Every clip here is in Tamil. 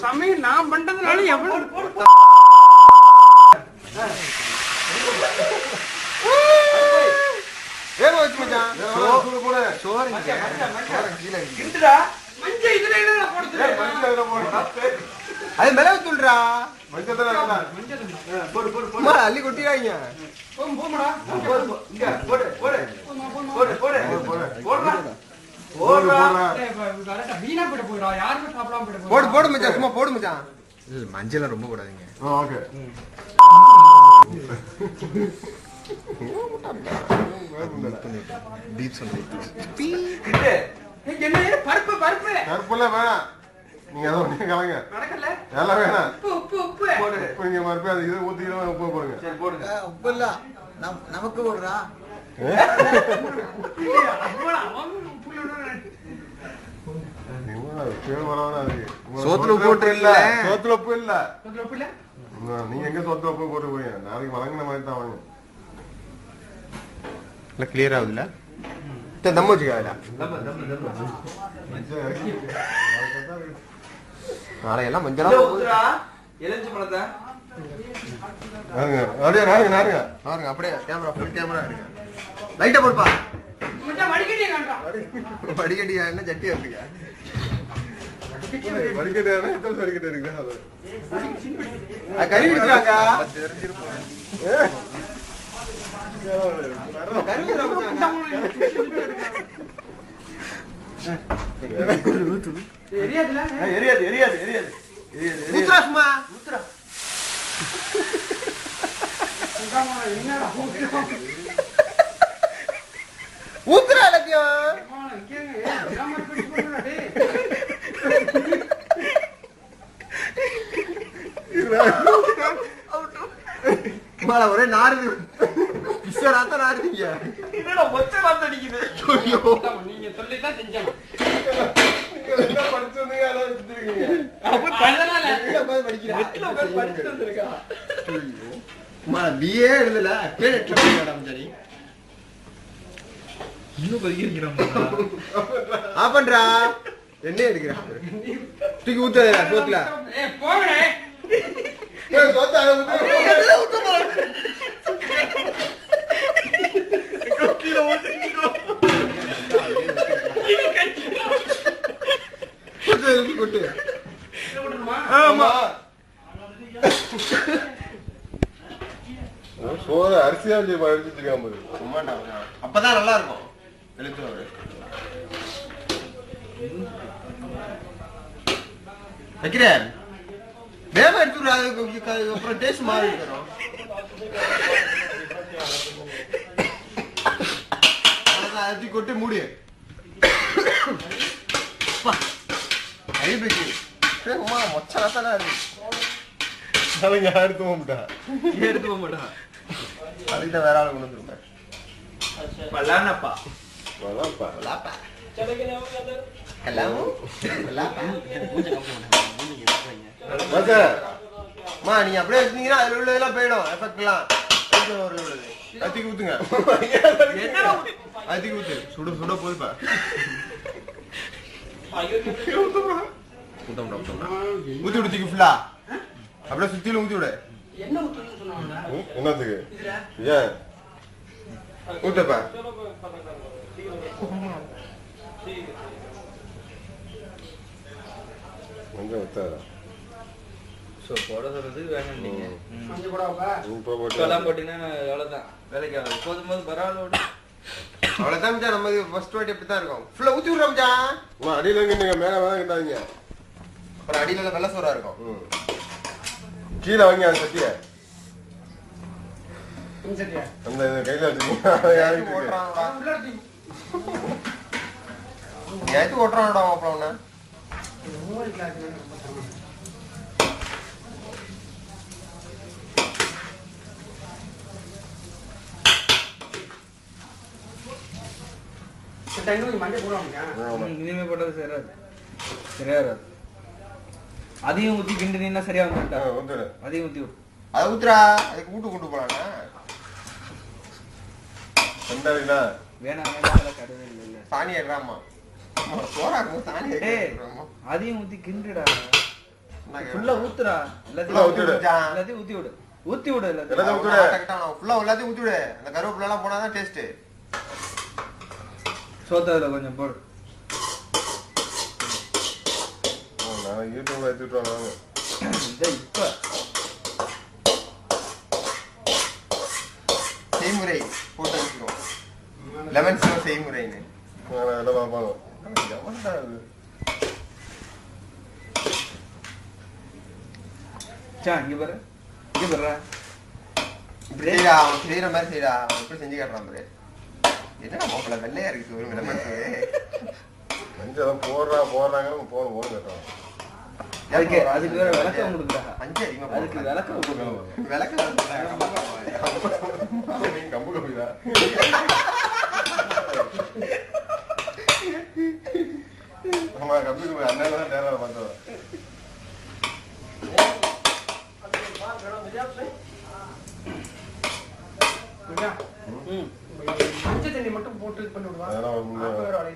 சமையல் நான் பண்றதுனால எவ்வளவு வேக வச்சு மச்சான் சோறு அது மிளகு தூள்றா அள்ளி கொட்டிடாங்க போடு போடு மச்சான் சும்மா போடு மச்சான் மஞ்சள் ரொம்ப போடாதீங்க பருப்பு பருப்பு பருப்புல வேணாம் நீங்க அதை ஒண்ணு கலங்க எல்லாம் வேணாம் உப்பு நீங்க மறுபடியும் அது இது ஊத்திக்கலாம் உப்பு போடுங்க சரி போடுங்க உப்பு இல்ல நமக்கு போடுறா சோத்துல உப்பு இல்ல சோத்துல உப்பு இல்ல நீங்க எங்க சோத்துல உப்பு போட்டு போறீங்க நாளைக்கு வழங்கின மாதிரி தான் வாங்க இல்ல கிளியர் ஆகுதுல்ல தம் வச்சுக்காதுல நாளையெல்லாம் மஞ்சளா எலஞ்சி பழத்தை நாருங்க அப்படியே கேமரா ஃபுல் கேமரா எடுங்க லைட்டா போடுப்பா வடிகட்டியா என்ன ஜட்டி இருக்குங்க வடிகட்டியா எத்தனை வடிகட்டி இருக்கு அது கறி விடுறாங்க ஊத்துறா ஒரே நாடு நாடுங்க நீங்க சொல்லிதான் செஞ்சோம் பிஏ எழுதல பண்றா என்ன எடுக்கிறான் தூக்கி ஊத்துறா சோத்துல சோறு அரிசியா அப்பதான் நல்லா இருக்கும் வைக்கிறேன் வேக எடுத்து அப்புறம் டேஸ்ட் மாறி இருக்கிறோம் அரிசி கொட்டி மூடி மொச்சாத்தானா இருக்கு எடுத்து போக மாட்டா அதுக்கு வேற ஆளு கொண்டு வந்துருப்பேன் நீங்க அப்படியே வச்சீங்கன்னா அதுல உள்ளதெல்லாம் போயிடும் எஃபெக்ட் எல்லாம் அத்திக்கு ஊத்துங்க அத்திக்கு ஊத்து சுட சுட போதுப்பா ஊத்தி விடுத்திக்கு ஃபுல்லா அப்படியே சுத்தியில ஊத்தி விடு என்னத்துக்கு ஏன் ஊத்தப்பா கொஞ்சம் ஊத்தாதா போட சொல்றது வேணும் நீங்க போட்டீங்கன்னா அவ்வளவுதான் வேலைக்கு ஆகுது போதும் போது பரவாயில்ல அவ்வளவுதான் நம்ம ஃபர்ஸ்ட் வாட்டி அப்படித்தான் இருக்கும் ஃபுல்லா ஊத்தி விடுறோம்ஜா அடியில நீங்க மேல வேணா கிட்டாதீங்க அப்புறம் அடியில வெள்ள சோறா இருக்கும் கீழே வாங்கி அந்த சட்டிய அந்த கையில வச்சுக்கோங்க ஓட்டுறான்டா மாப்பிள்ள இனிமே போட்டது சரியாது சரியாது அதையும் ஊத்தி கிண்டுனா சரியா வந்துட்டா அதையும் ஊத்தி விடு அதை ஊத்துறா அதுக்கு வீட்டு கொண்டு போலாங்க அதையும் ஊத்தி கிண்டுடா ஃபுல்லா ஊத்துடா ஃபுல்லா ஊத்தி விடு. எல்லாத்தையும் ஊத்தி விடு எல்லாத்தையும் எல்லாத்தையும் ஊத்தி விடு. ஃபுல்லா எல்லாத்தையும் ஊத்தி விடு. அந்த கருவேப்பிலை எல்லாம் போனாதான் டேஸ்ட். சோத்தாதுல கொஞ்சம் போடு. நான் யூடியூப்ல எடுத்துட்டு வாங்க. இப்ப செய்முறை போட்டு வச்சுக்கோ. லெமன் சோ செய்முறைன்னு அதெல்லாம் பார்ப்பாங்க. எவன்டா அது? இங்க பாரு செய்யறா, அவன் செய்யற மாதிரி செய்யறா. அவன் எப்படி செஞ்சு காட்டுறான் பாரு. என்னடா மாப்பிள்ள வெள்ளையா இருக்கு ஒரு லெமன் சோ. மஞ்சள் போடுறாங்க போன் கேட்டோம். அதுக்கு வேற விளக்கம் கொடுக்குறா. அஞ்சு அதிகமா அதுக்கு விளக்கம் கொடுக்கணும். விளக்கம் நீங்க கம்பு கம்பிதா. ஆமா கம்பி அண்ணன் தான் நேரம் பார்த்தோம்.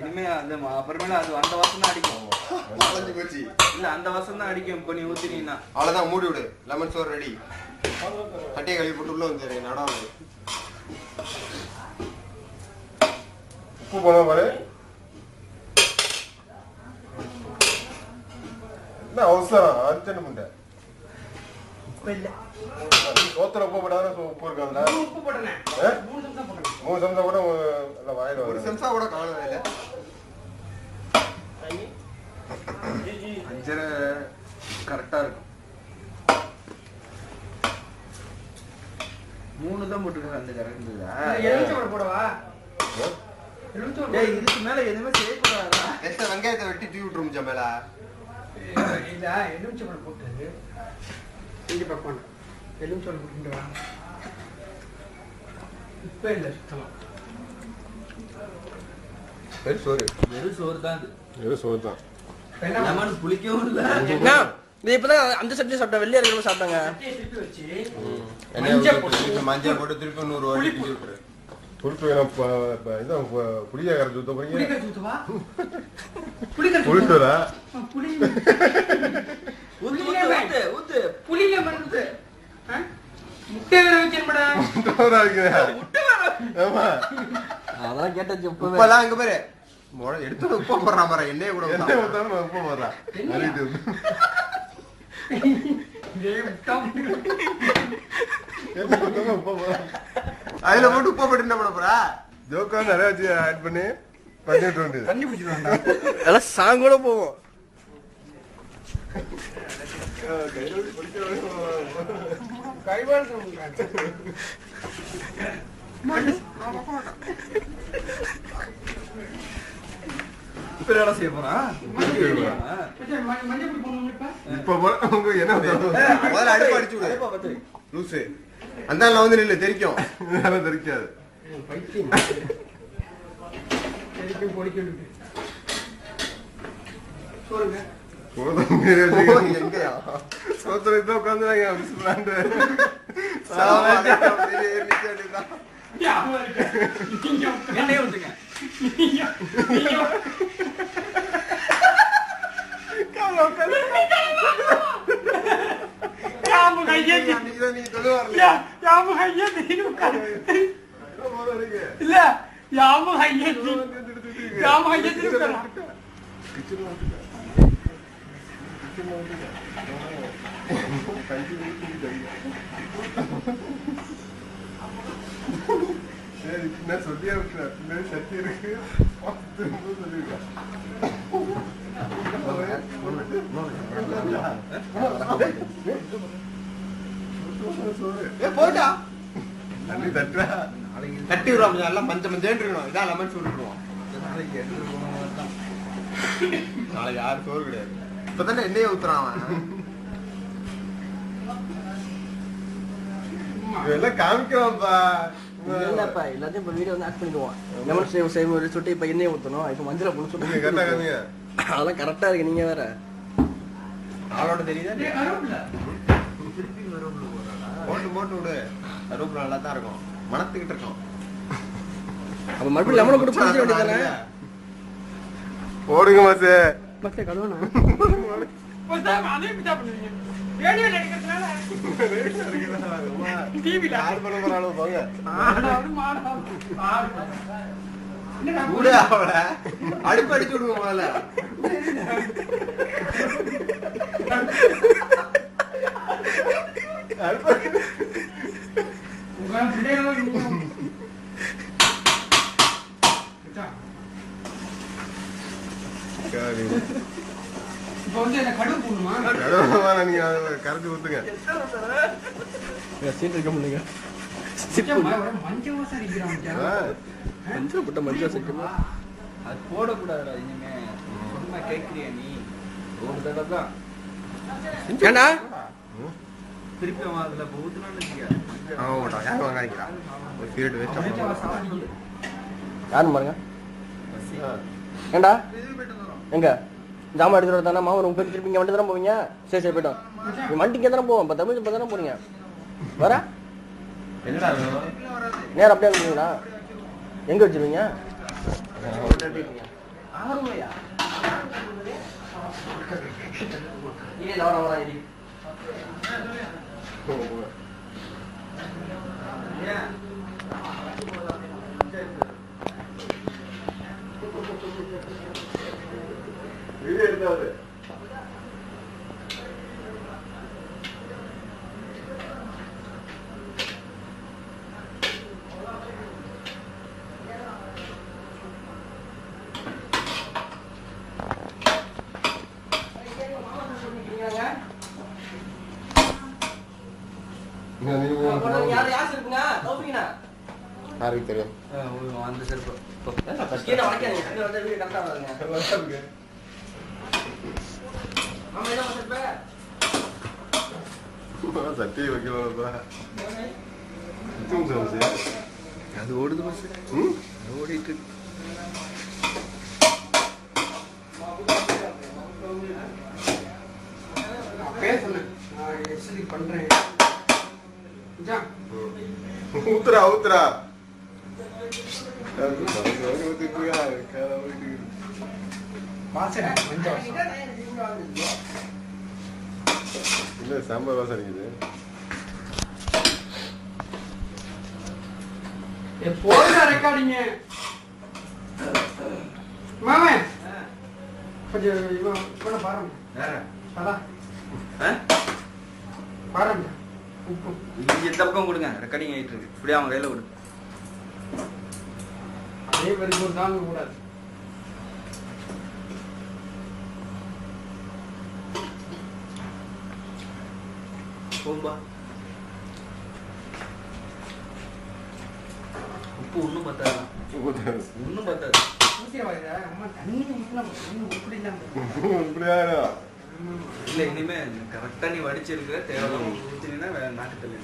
இனிமே அந்த அப்புறமேல அது அந்த வாசம் தான் அடிக்கும். போச்சு இல்ல அந்த வாசம் தான் அடிக்கும். இப்ப நீ ஊத்தினீங்கன்னா அவ்வளவுதான். மூடி விடு. லெமன் சோறு ரெடி. கட்டியை கழுவி போட்டு உள்ள வந்து நடம். உப்பு போனா பாரு. என்ன அவசரம் அர்ஜென்ட் பண்ண. சோத்துல உப்பு போட்டாதான் உப்பு இருக்காங்களா? உப்பு போட்டேன். 3 சம்சா போட்டேன். 3 சம்சா கூட எல்லாம் வாயில ஒரு வரும். செம்சா கூட காணவே இல்லை. 5 கரெக்டா இருக்கும். 3 தான் போட்டுருக்க அந்த கரெக்ட். எலுமிச்சம்பழம் போடவா? எலுமிச்சம்பழம் டேய் இதுக்கு மேல எதுவுமே செய்யக்கூடாதா? எஸ்டா வெங்காயத்தை வெட்டி தூவி விட்டுரும் ஜமேல. இல்ல எலுமிச்சம்பழம் போட்டு இங்க பாப்போம். எலுமிச்சம்பழம் போட்டுடா. இப்ப இல்ல சுத்தமா. வெறும் சோறு தான் இது. இது சோதான். லெமன் புளிக்கவும் இல்ல. இது இப்பதான் அந்த சட்னி சாப்பிட்டா வெள்ளையா இருக்கிற சாப்பிட்டாங்க. திருப்பி வச்சு மஞ்சள் போட்டு திருப்பி 100 வாட்டி கிண்டி விட்டுரு. புளிப்பு இதான் புளியா கரைச்சி ஊத்த போறீங்க. புளிக்கரைச்சு ஊத்துவா? புளிக்கரைச்சு புளிட்டுறா புளி ஊத்து. புளியில மருந்து முட்டை வேற வைக்கணும்டா. ஆமா அதெல்லாம் கேட்டாச்சு. உப்பெல்லாம் அங்க பாரு. எடுத்து உப்பு போடுறான் பாரு. எண்ணெயை கூட என்ன ஊத்தாலும் உப்பு போடுறான். அதுல போட்டு உப்பு போட்டு என்ன பண்ண போறா? ஜோக்கா நிறைய வச்சு ஆட் பண்ணி பண்ணிட்டு வேண்டியது. தண்ணி பிடிச்சிருவாங்க. எல்லாம் சாங் கூட போவோம். இப்ப என்ன செய்ய போறான்? மஞ்சள் பொடி போடணும் இப்ப. இப்ப உங்க என்ன முதல்ல அடுப்பு அடிச்சு விடு. லூசு. அந்த வந்து நில்லு தெரிக்கும். தெரிக்காது. பைத்தியம். தெரிக்கும் பொடிக்கணும். சொல்லுங்க. எங்கயா? சோத்துல இதான் உட்காந்துறாங்க. எண்ணெய் ஊத்துங்க. சொல்லியா சக்தி இருக்கு. போயிட்டா தண்ணி தட்டுறா. தட்டி விடுவோம். எல்லாம் மஞ்சள் மஞ்சள் இருக்கணும். இதான் லெமன் சோறு விடுவோம். நாளைக்கு யாரும் சோறு கிடையாது. இப்பதானே எண்ணெயை ஊத்துறான் அவன். இதெல்லாம் காமிக்கிறான்ப்பா. இல்லப்பா எல்லாத்தையும் இப்ப வீடியோ வந்து ஆட் பண்ணிடுவோம். லெமன் செய்முறை சுட்டு இப்ப எண்ணெய் ஊத்தணும். இப்ப மஞ்சளை புளி நீங்க கரெக்டா சுட்டு. காமிங்க. அதெல்லாம் கரெக்டா இருக்கு. நீங்க வேற ஆளோட தெரியுதா? போட்டு போட்டு விடு. கருவேப்பிலை நல்லா தான் இருக்கும். மணத்துக்கிட்டு இருக்கும். அப்ப மறுபடியும் லெமனை போட்டு புளிக்க வேண்டியதானே? போடுங்க மாசே. மத்த கழுவணும். அதே இப்படி பண்ணுவீங்க ரேடியோல எடுக்கிறதுனால டிவில யார் பண்ண போறாளோ போங்க கூட அவள அடுப்பு அடிச்சு விடுவோம் முதல்ல. உங்க பிள்ளைகளும் இப்போ வந்து என்ன கடுகு போடணுமா? நீங்க கரைச்சி ஊத்துங்க. சீட் இருக்க முடியுங்க மஞ்சள் வாசம் அடிக்கிறாங்க. மஞ்சள் போட்ட மஞ்சள் சேர்க்கமா அது போடக்கூடாதுடா இனிமே. சும்மா கேட்கிறியா நீ? ஒரு தடவை தான் ஏண்டா திருப்பி அவன் அதுல ஊத்துனான்னு வச்சுக்க. ஆமாடா, யாரும் வாங்காதீங்கடா. ஒரு சிகரெட் வேஸ்ட் மஞ்சள் வாசம் அடிக்குது. யாரும் பாருங்க ஏண்டா எங்க ஜாமான் எடுத்துட்டு வரதானே மாவன் உங்க பேர் திருப்பி இங்கே வண்டி தானே போவீங்க? சரி சரி போயிட்டோம். நீ வண்டிக்கு தானே போவோம். இப்போ தமிழ் இப்போ தானே போறீங்க. வர என்னடா வேணும்? நேரம் அப்படியே இருக்குங்களா? எங்க வச்சிருவீங்க? வீடியோ எடுத்தாது. யாருக்கு தெரியும்? அந்த செருப்பு சட்டியை வைக்கலாம். அது ஓடுது பஸ். ஓடிட்டு இருக்கு. பேசணும் நான் எக்ஸசைஸ் பண்றேன். ஊத்துறா ஊத்துறா. வாசனை மஞ்சள் வாசனை. இல்ல சாம்பார் வாசம் அடிக்குது. போடுற ரெக்கார்டிங்க மாமன் கொஞ்சம் இவன் பாருங்க. அதான் பாருங்க உப்பு இங்க இந்த பக்கம் கொடுங்க. ரெக்கார்டிங் ஆயிட்டு இருக்கு. இப்படியே அவன் கையில கொடு. அதே வரைக்கும் ஒரு தாங்க கூடாது. போம்பா. உப்பு ஒண்ணும் பத்தாது. ஒண்ணும் பத்தாது. ஊசியா வாங்க அம்மா தண்ணி ஊத்தினா உப்பு இல்லாம இப்படியா? இல்ல இனிமே கரெக்டா நீ வடிச்சிருக்க தேவை ஊத்தினா நாட்டு தள்ளி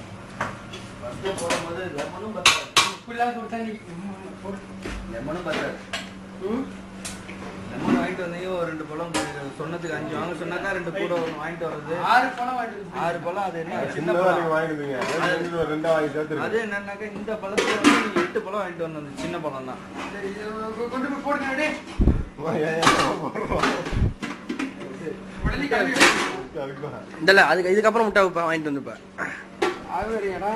போடும்போது லெமனும் பத்தாது. உப்பு இல்லாத ஒரு தண்ணி லெமனும் பத்தாது. லெமன் வாங்கிட்டு வந்தீங்க ஒரு 2 பழம் சொன்னதுக்கு 5 வாங்க சொன்னாக்கா 2 கூட வாங்கிட்டு வர்றது 6 பழம் வாங்கிட்டு 6 பழம். அது என்ன சின்ன சின்னதா பழம். நீங்க வாங்கிடுவீங்க. ரெண்டா வாங்கி சேர்த்துருங்க. அது என்னன்னாக்கா இந்த பழத்துல வந்து 8 பழம் வாங்கிட்டு வந்தது. சின்ன பழம் தான். கொண்டு போய் போடுங்க அப்படியே உடனே இல்ல அதுக்கு இதுக்கப்புறம் முட்டை வாங்கிட்டு வந்துப்பேன். ஆகுறியாடா